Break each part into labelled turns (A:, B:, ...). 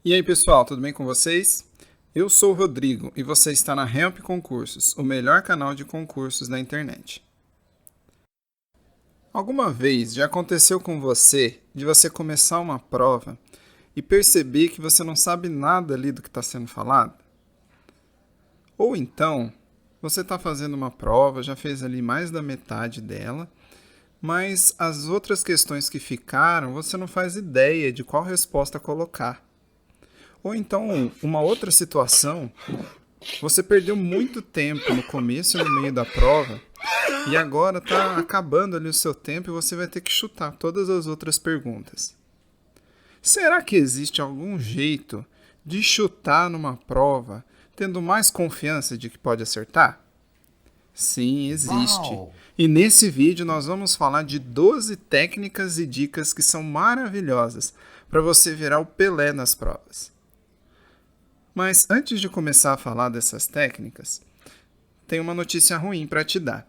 A: E aí, pessoal, tudo bem com vocês? Eu sou o Rodrigo e você está na Help Concursos, o melhor canal de concursos da internet. Alguma vez já aconteceu com você de você começar uma prova e perceber que você não sabe nada ali do que está sendo falado? Ou então, você está fazendo uma prova, já fez ali mais da metade dela, mas as outras questões que ficaram você não faz ideia de qual resposta colocar. Ou então, uma outra situação, você perdeu muito tempo no começo e no meio da prova e agora está acabando ali o seu tempo e você vai ter que chutar todas as outras perguntas. Será que existe algum jeito de chutar numa prova tendo mais confiança de que pode acertar? Sim, existe.
B: Uau!
A: E nesse vídeo nós vamos falar de 12 técnicas e dicas que são maravilhosas para você virar o Pelé nas provas. Mas antes de começar a falar dessas técnicas, tem uma notícia ruim para te dar.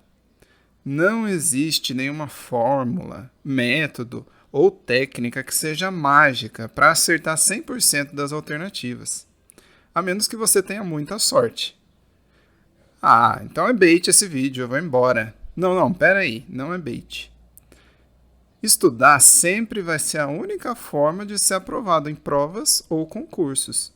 A: Não existe nenhuma fórmula, método ou técnica que seja mágica para acertar 100% das alternativas, a menos que você tenha muita sorte. Ah, então é bait esse vídeo, eu vou embora. Não, pera aí, não é bait. Estudar sempre vai ser a única forma de ser aprovado em provas ou concursos.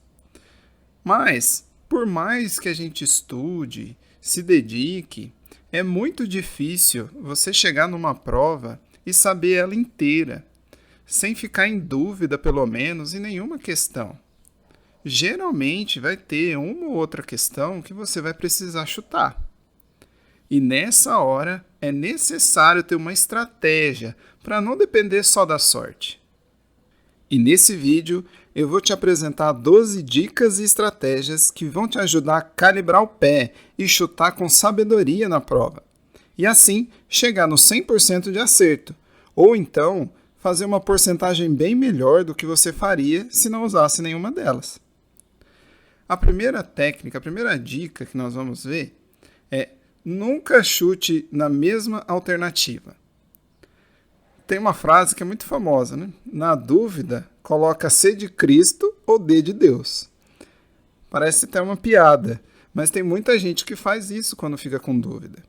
A: Mas, por mais que a gente estude, se dedique, é muito difícil você chegar numa prova e saber ela inteira, sem ficar em dúvida, pelo menos, em nenhuma questão. Geralmente vai ter uma ou outra questão que você vai precisar chutar. E nessa hora é necessário ter uma estratégia para não depender só da sorte. E nesse vídeo eu vou te apresentar 12 dicas e estratégias que vão te ajudar a calibrar o pé e chutar com sabedoria na prova. E assim chegar no 100% de acerto, ou então fazer uma porcentagem bem melhor do que você faria se não usasse nenhuma delas. A primeira técnica, a primeira dica que nós vamos ver é nunca chute na mesma alternativa. Tem uma frase que é muito famosa, né? Na dúvida, coloca C de Cristo ou D de Deus. Parece até uma piada, mas tem muita gente que faz isso quando fica com dúvida.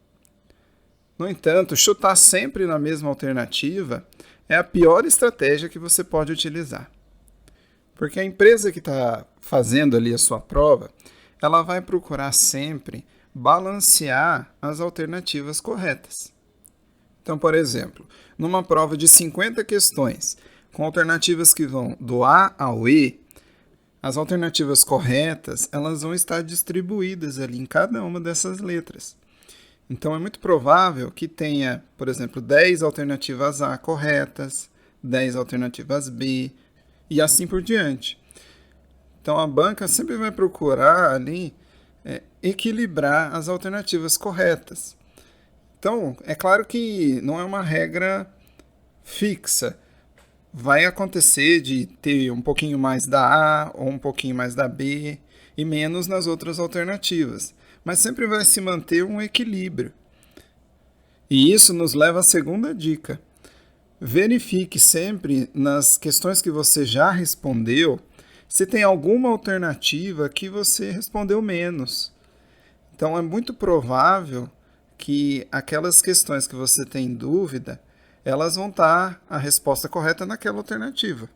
A: No entanto, chutar sempre na mesma alternativa é a pior estratégia que você pode utilizar. Porque a empresa que está fazendo ali a sua prova, ela vai procurar sempre balancear as alternativas corretas. Então, por exemplo, numa prova de 50 questões, com alternativas que vão do A ao E, as alternativas corretas elas vão estar distribuídas ali em cada uma dessas letras. Então, é muito provável que tenha, por exemplo, 10 alternativas A corretas, 10 alternativas B e assim por diante. Então, a banca sempre vai procurar ali equilibrar as alternativas corretas. Então, é claro que não é uma regra fixa. Vai acontecer de ter um pouquinho mais da A ou um pouquinho mais da B e menos nas outras alternativas. Mas sempre vai se manter um equilíbrio. E isso nos leva à segunda dica. Verifique sempre nas questões que você já respondeu se tem alguma alternativa que você respondeu menos. Então, é muito provável que aquelas questões que você tem dúvida, elas vão estar a resposta correta naquela alternativa.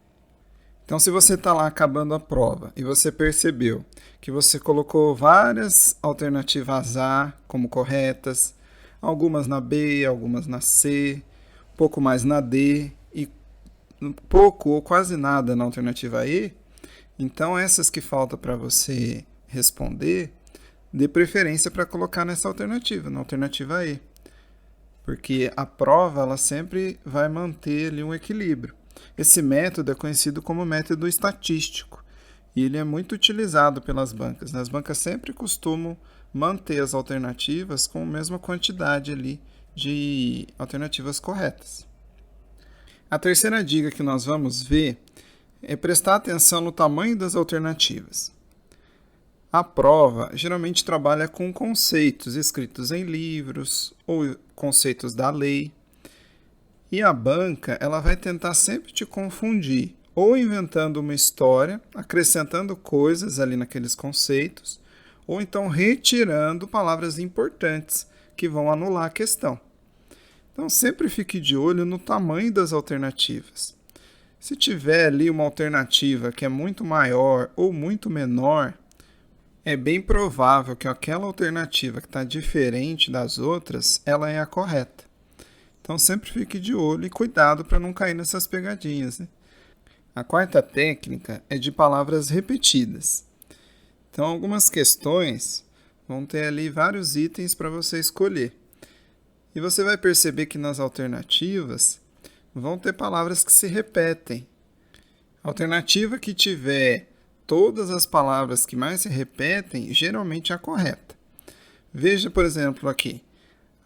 A: Então, se você está lá acabando a prova e você percebeu que você colocou várias alternativas A como corretas, algumas na B, algumas na C, um pouco mais na D e pouco ou quase nada na alternativa E, então essas que faltam para você responder, dê preferência para colocar nessa alternativa, na alternativa E. Porque a prova ela sempre vai manter ali um equilíbrio. Esse método é conhecido como método estatístico e ele é muito utilizado pelas bancas. As bancas sempre costumam manter as alternativas com a mesma quantidade ali de alternativas corretas. A terceira dica que nós vamos ver é prestar atenção no tamanho das alternativas. A prova geralmente trabalha com conceitos escritos em livros ou conceitos da lei. E a banca ela vai tentar sempre te confundir ou inventando uma história, acrescentando coisas ali naqueles conceitos, ou então retirando palavras importantes que vão anular a questão. Então sempre fique de olho no tamanho das alternativas. Se tiver ali uma alternativa que é muito maior ou muito menor, é bem provável que aquela alternativa que está diferente das outras, ela é a correta. Então sempre fique de olho e cuidado para não cair nessas pegadinhas, né? A quarta técnica é de palavras repetidas. Então algumas questões vão ter ali vários itens para você escolher. E você vai perceber que nas alternativas vão ter palavras que se repetem. A alternativa que tiver todas as palavras que mais se repetem, geralmente é a correta. Veja, por exemplo, aqui.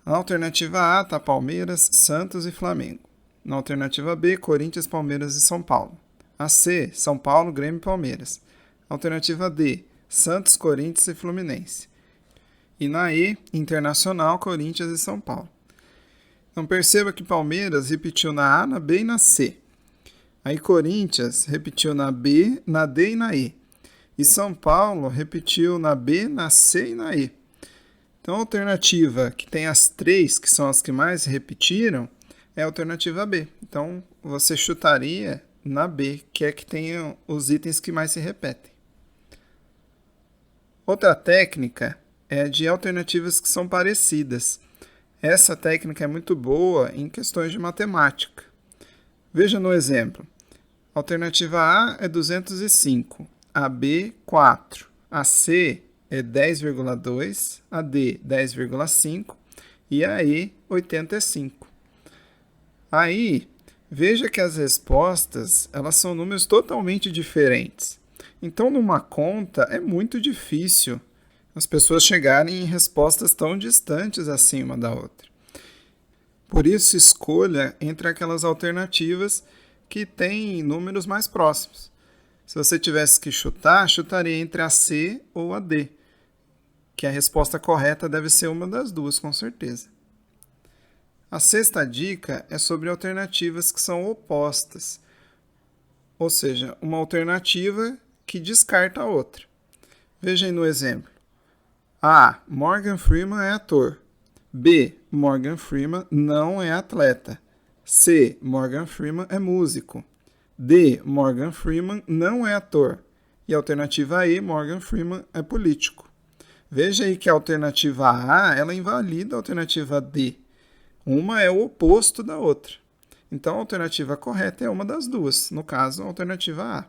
A: Na alternativa A está Palmeiras, Santos e Flamengo. Na alternativa B, Corinthians, Palmeiras e São Paulo. A C, São Paulo, Grêmio e Palmeiras. Alternativa D, Santos, Corinthians e Fluminense. E na E, Internacional, Corinthians e São Paulo. Então perceba que Palmeiras repetiu na A, na B e na C. Aí Corinthians repetiu na B, na D e na E. E São Paulo repetiu na B, na C e na E. Então a alternativa que tem as três, que são as que mais repetiram, é a alternativa B. Então você chutaria na B, que é que tem os itens que mais se repetem. Outra técnica é de alternativas que são parecidas. Essa técnica é muito boa em questões de matemática. Veja no exemplo. A alternativa A é 205, a B 4, a C é 10,2, a D 10,5 e a E 85. Aí, veja que as respostas elas são números totalmente diferentes. Então, numa conta, é muito difícil as pessoas chegarem em respostas tão distantes assim uma da outra. Por isso, escolha entre aquelas alternativas que têm números mais próximos. Se você tivesse que chutar, chutaria entre a C ou a D, que a resposta correta deve ser uma das duas, com certeza. A sexta dica é sobre alternativas que são opostas, ou seja, uma alternativa que descarta a outra. Veja aí no exemplo. A. Morgan Freeman é ator. B. Morgan Freeman não é atleta. C. Morgan Freeman é músico. D. Morgan Freeman não é ator. E a alternativa E. Morgan Freeman é político. Veja aí que a alternativa A ela invalida a alternativa D. Uma é o oposto da outra. Então a alternativa correta é uma das duas, no caso a alternativa A.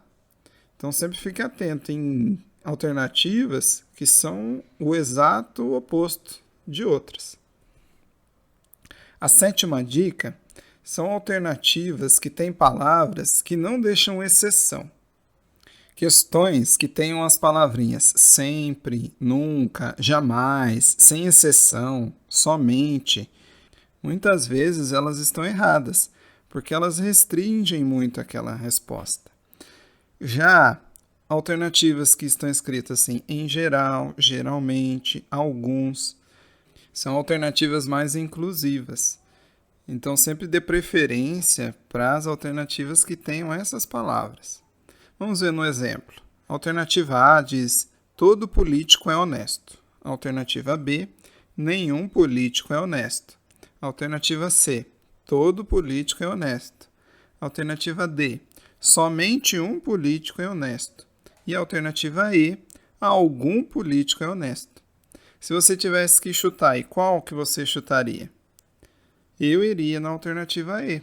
A: Então sempre fique atento em alternativas que são o exato oposto de outras. A sétima dica são alternativas que têm palavras que não deixam exceção. Questões que tenham as palavrinhas sempre, nunca, jamais, sem exceção, somente. Muitas vezes elas estão erradas, porque elas restringem muito aquela resposta. Já alternativas que estão escritas assim, em geral, geralmente, alguns, são alternativas mais inclusivas. Então, sempre dê preferência para as alternativas que tenham essas palavras. Vamos ver no exemplo. A alternativa A diz, todo político é honesto. A alternativa B, nenhum político é honesto. A alternativa C, todo político é honesto. A alternativa D, somente um político é honesto. E a alternativa E, algum político é honesto. Se você tivesse que chutar, e qual que você chutaria? Eu iria na alternativa E,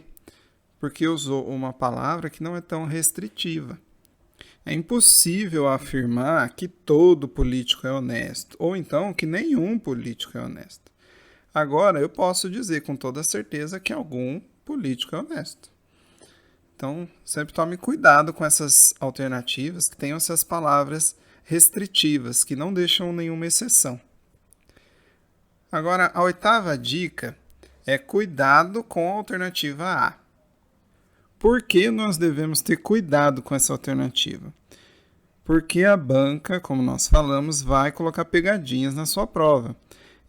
A: porque usou uma palavra que não é tão restritiva. É impossível afirmar que todo político é honesto, ou então que nenhum político é honesto. Agora, eu posso dizer com toda certeza que algum político é honesto. Então, sempre tome cuidado com essas alternativas que tenham essas palavras restritivas, que não deixam nenhuma exceção. Agora, a oitava dica é cuidado com a alternativa A. Por que nós devemos ter cuidado com essa alternativa? Porque a banca, como nós falamos, vai colocar pegadinhas na sua prova.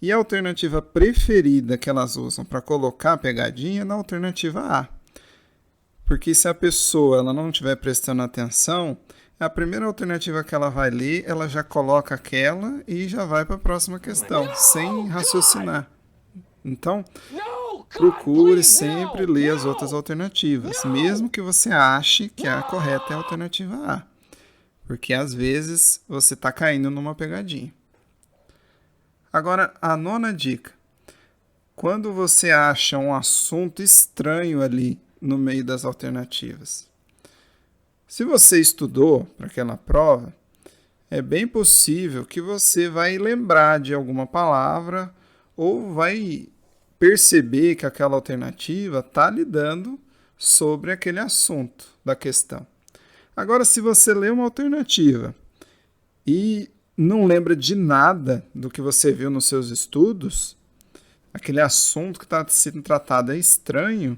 A: E a alternativa preferida que elas usam para colocar a pegadinha é na alternativa A. Porque se a pessoa ela não estiver prestando atenção, a primeira alternativa que ela vai ler, ela já coloca aquela e já vai para a próxima questão, sem raciocinar. Então, procure sempre ler as outras alternativas, mesmo que você ache que a correta é a alternativa A. Porque às vezes você está caindo numa pegadinha. Agora, a nona dica. Quando você acha um assunto estranho ali no meio das alternativas. Se você estudou para aquela prova, é bem possível que você vai lembrar de alguma palavra ou vai perceber que aquela alternativa está lidando sobre aquele assunto da questão. Agora, se você lê uma alternativa e não lembra de nada do que você viu nos seus estudos, aquele assunto que está sendo tratado é estranho,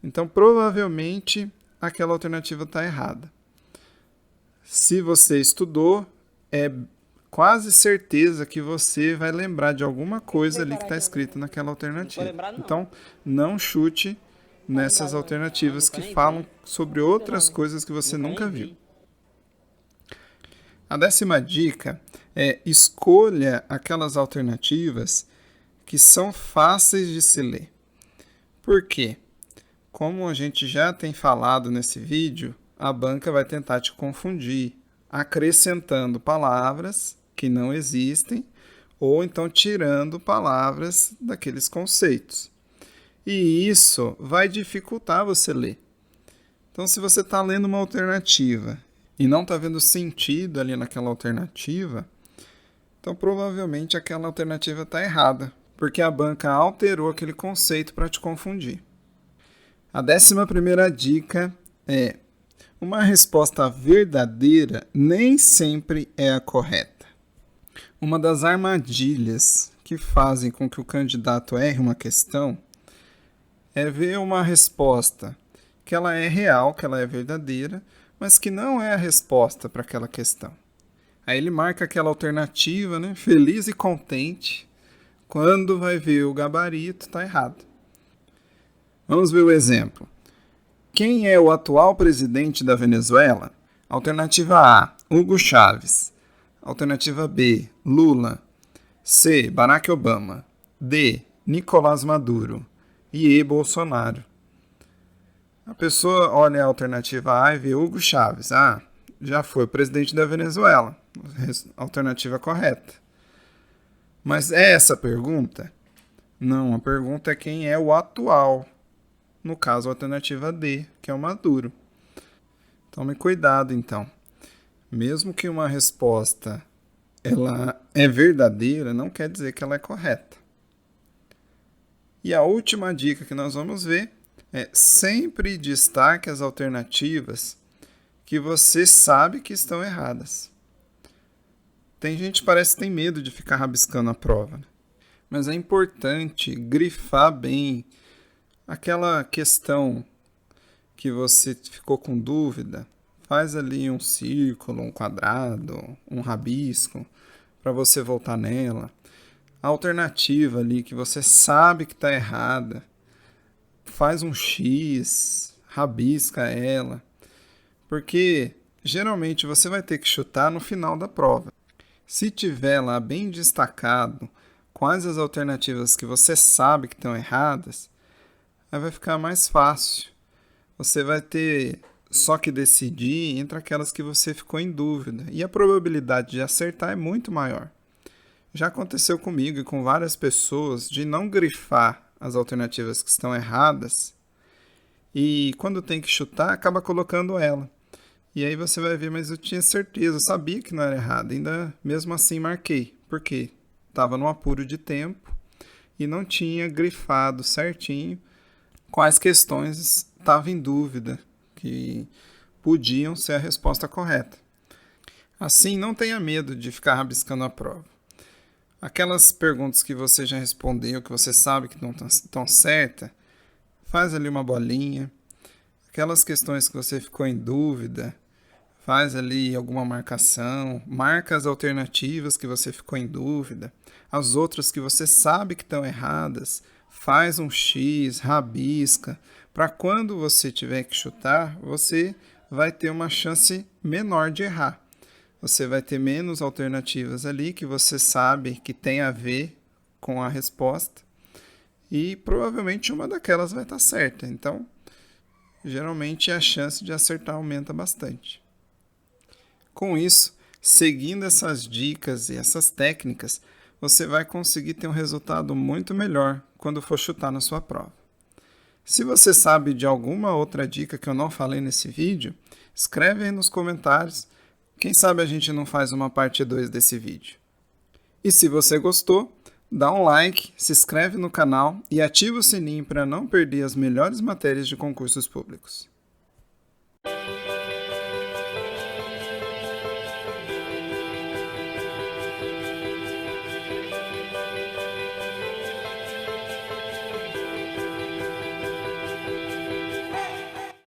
A: então provavelmente aquela alternativa está errada. Se você estudou, é quase certeza que você vai lembrar de alguma coisa ali que está escrita naquela alternativa. Então, não chute nessas alternativas que falam sobre outras coisas que você nunca viu. A 10ª dica é escolha aquelas alternativas que são fáceis de se ler. Por quê? Como a gente já tem falado nesse vídeo, a banca vai tentar te confundir, acrescentando palavras que não existem ou então tirando palavras daqueles conceitos. E isso vai dificultar você ler. Então, se você está lendo uma alternativa e não está vendo sentido ali naquela alternativa, então provavelmente aquela alternativa está errada, porque a banca alterou aquele conceito para te confundir. A 11ª dica é: uma resposta verdadeira nem sempre é a correta. Uma das armadilhas que fazem com que o candidato erre uma questão é ver uma resposta que ela é real, que ela é verdadeira, mas que não é a resposta para aquela questão. Aí ele marca aquela alternativa, né, feliz e contente, quando vai ver o gabarito, está errado. Vamos ver o exemplo. Quem é o atual presidente da Venezuela? Alternativa A, Hugo Chávez. Alternativa B, Lula. C, Barack Obama. D, Nicolás Maduro. E E, Bolsonaro. A pessoa olha a alternativa A e vê Hugo Chávez. Ah, já foi presidente da Venezuela. Alternativa correta. Mas é essa a pergunta? Não, a pergunta é quem é o atual. No caso, a alternativa D, que é o Maduro. Tome cuidado, então. Mesmo que uma resposta ela é verdadeira, não quer dizer que ela é correta. E a última dica que nós vamos ver é sempre destaque as alternativas que você sabe que estão erradas. Tem gente que parece que tem medo de ficar rabiscando a prova, né? Mas é importante grifar bem aquela questão que você ficou com dúvida. Faz ali um círculo, um quadrado, um rabisco, para você voltar nela. A alternativa ali que você sabe que está errada, faz um X, rabisca ela, porque geralmente você vai ter que chutar no final da prova. Se tiver lá bem destacado quais as alternativas que você sabe que estão erradas, aí vai ficar mais fácil. Você vai ter só que decidir entre aquelas que você ficou em dúvida, e a probabilidade de acertar é muito maior. Já aconteceu comigo e com várias pessoas de não grifar as alternativas que estão erradas e quando tem que chutar, acaba colocando ela. E aí você vai ver, mas eu tinha certeza, eu sabia que não era errado, ainda mesmo assim marquei. Por quê? Estava num apuro de tempo e não tinha grifado certinho quais questões estavam em dúvida, que podiam ser a resposta correta. Assim, não tenha medo de ficar rabiscando a prova. Aquelas perguntas que você já respondeu, que você sabe que não estão certas, faz ali uma bolinha. Aquelas questões que você ficou em dúvida, faz ali alguma marcação, marca as alternativas que você ficou em dúvida, as outras que você sabe que estão erradas, faz um X, rabisca, para quando você tiver que chutar, você vai ter uma chance menor de errar. Você vai ter menos alternativas ali que você sabe que tem a ver com a resposta e provavelmente uma daquelas vai estar certa. Então, geralmente a chance de acertar aumenta bastante. Com isso, seguindo essas dicas e essas técnicas, você vai conseguir ter um resultado muito melhor quando for chutar na sua prova. Se você sabe de alguma outra dica que eu não falei nesse vídeo, escreve aí nos comentários. Quem sabe a gente não faz uma parte 2 desse vídeo. E se você gostou, dá um like, se inscreve no canal e ativa o sininho para não perder as melhores matérias de concursos públicos.